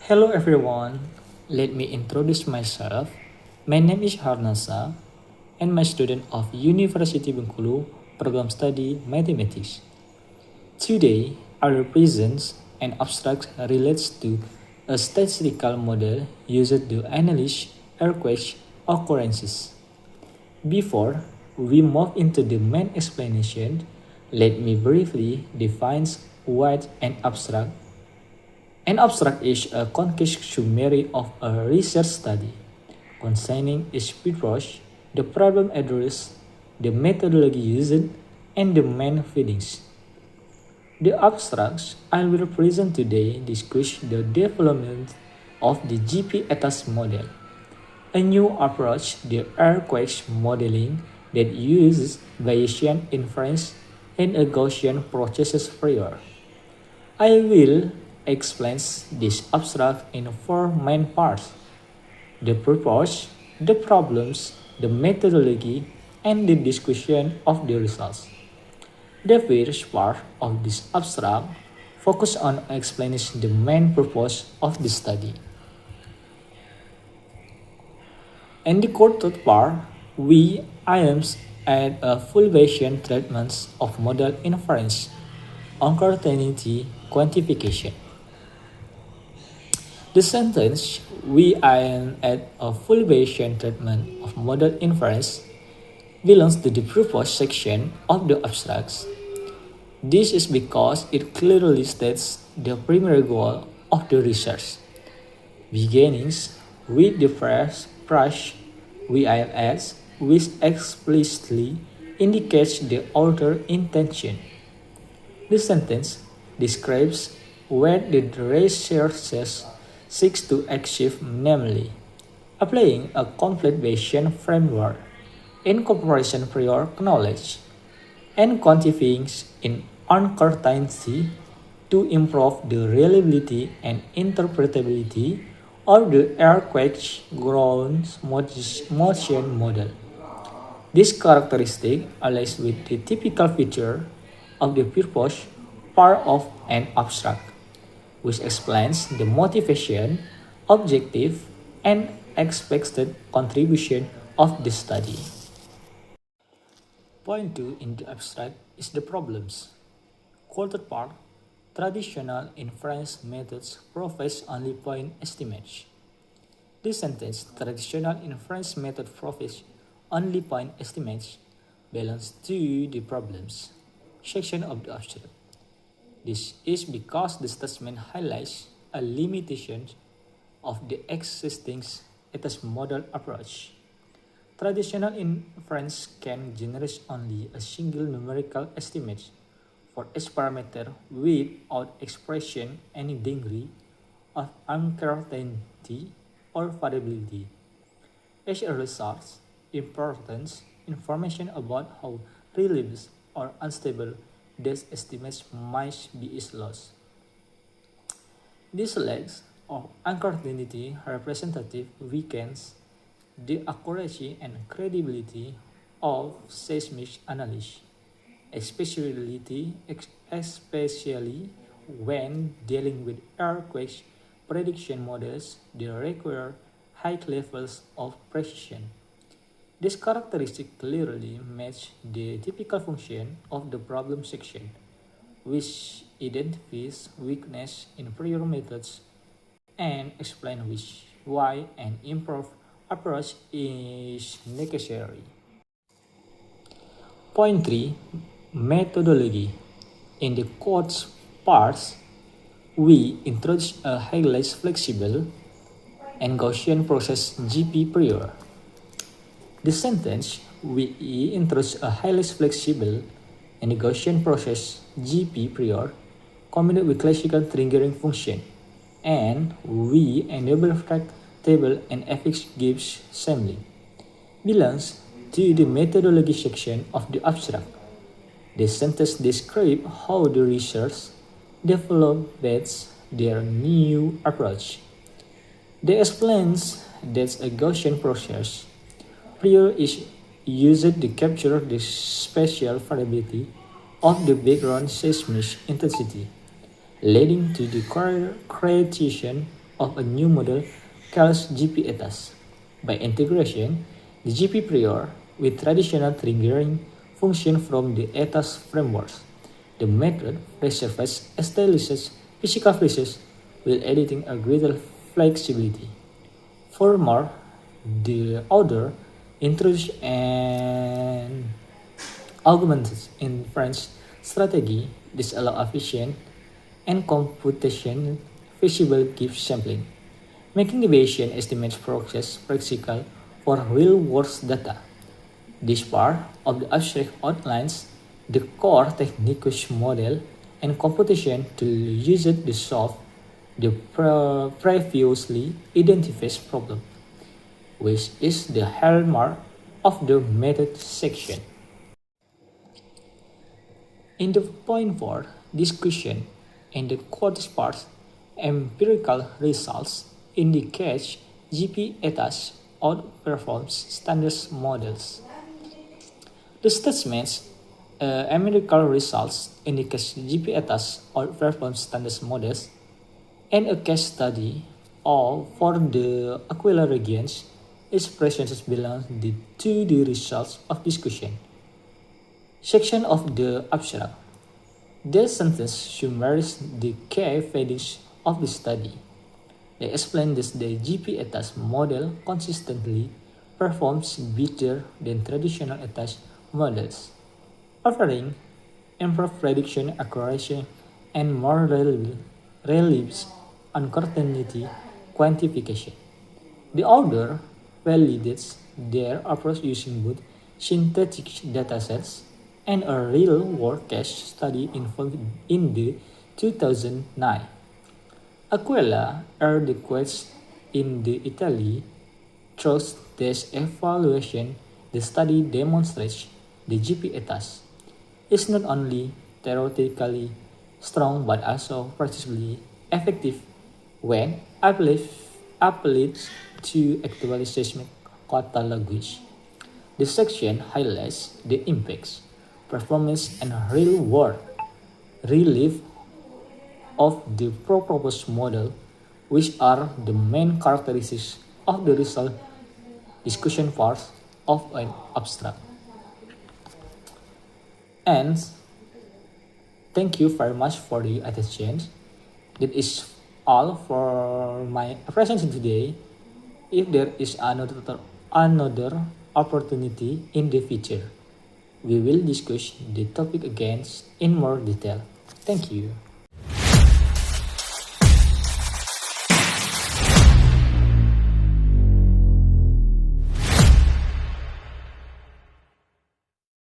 Hello everyone, let me introduce myself. My name is Harnasa and my student of University Bengkulu, Program Study Mathematics. Today, I will present an abstract relates to a statistical model used to analyze earthquake occurrences. Before we move into the main explanation, let me briefly define what an abstract is a concise summary of a research study concerning its approach, the problem addressed, the methodology used, and the main findings. The abstracts I will present today discuss the development of the GP-ATAS model, a new approach to earthquake modeling that uses Bayesian inference and a Gaussian processes prior. I will explain this abstract in four main parts: the purpose, the problems, the methodology, and the discussion of the results. The first part of this abstract focuses on explaining the main purpose of the study. In the third part, we aims at a full Bayesian treatment of model inference, uncertainty quantification. The sentence, we aim at a full Bayesian treatment of model inference, belongs to the purpose section of the abstracts. This is because it clearly states the primary goal of the research. Beginnings with the phrase VIFS, which explicitly indicates the author intention. The sentence describes what the researchers seeks to achieve, namely, applying a complete Bayesian framework, incorporation prior knowledge, and quantifying in uncertainty to improve the reliability and interpretability of the earthquake ground motion model. This characteristic aligns with the typical feature of the purpose part of an abstract, which explains the motivation, objective, and expected contribution of the study. Point 2 in the abstract is the problems. Quarter part, traditional inference methods provide only point estimates. This sentence, traditional inference method provides only point estimates, belongs to the problems section of the abstract. This is because the statement highlights a limitation of the existing ATAS model approach. Traditional inference can generate only a single numerical estimate for each parameter without expressing any degree of uncertainty or variability. As a result, important information about how reliable or unstable these estimates might be is lost. This lack of uncertainty representative weakens the accuracy and credibility of seismic analysis, especially when dealing with earthquake prediction models that require high levels of precision. This characteristic clearly matches the typical function of the problem section, which identifies weakness in prior methods and explains why an improved approach is necessary. Point 3, methodology. In the course parts, we introduce a highly flexible and Gaussian process GP prior. The sentence, we introduce a highly flexible and Gaussian process GP prior combined with classical triggering function, and we enable fact table and fx gives sampling, belongs to the methodology section of the abstract. The sentence describes how the researchers developed their new approach. They explains that a Gaussian process prior is used to capture the spatial variability of the background seismic intensity, leading to the creation of a new model called GP ETAS. By integration, the GP prior with traditional triggering function from the ETAS frameworks. The method preserves establishes physical phrases while editing a greater flexibility. Furthermore, the author introduced an augmented inference strategy. This allows efficient and computation feasible gift sampling, making the Bayesian estimates process practical for real-world data. This part of the abstract outlines the core techniques model and computation to use it to solve the previously identified problem, which is the hallmark of the method section. In the point for discussion and the quartz part, empirical results indicate GP ETAS outperforms standard models. The statements empirical results indicate GP ETAS outperforms standard models, and a case study for the Aquila regions is presented below to the results of discussion. Section of the abstract. This sentence summarizes the key findings of the study. They explain that the GP ETAS model consistently performs better than traditional ETAS models, offering improved prediction accuracy and more reliance on uncertainty quantification. The author validates their approach using both synthetic datasets and a real-world case study involved in the 2009 Aquila earthquakes in the Italy. Through this evaluation, the study demonstrates the GP ETAS is not only theoretically strong but also practically effective when applied to actual seismic catalogs. This section highlights the impacts, performance, and real-world relief of the proposed model, which are the main characteristics of the result discussion part of an abstract. And thank you very much for the attention. That is all for my presentation today. If there is another opportunity in the future, we will discuss the topic again in more detail. Thank you.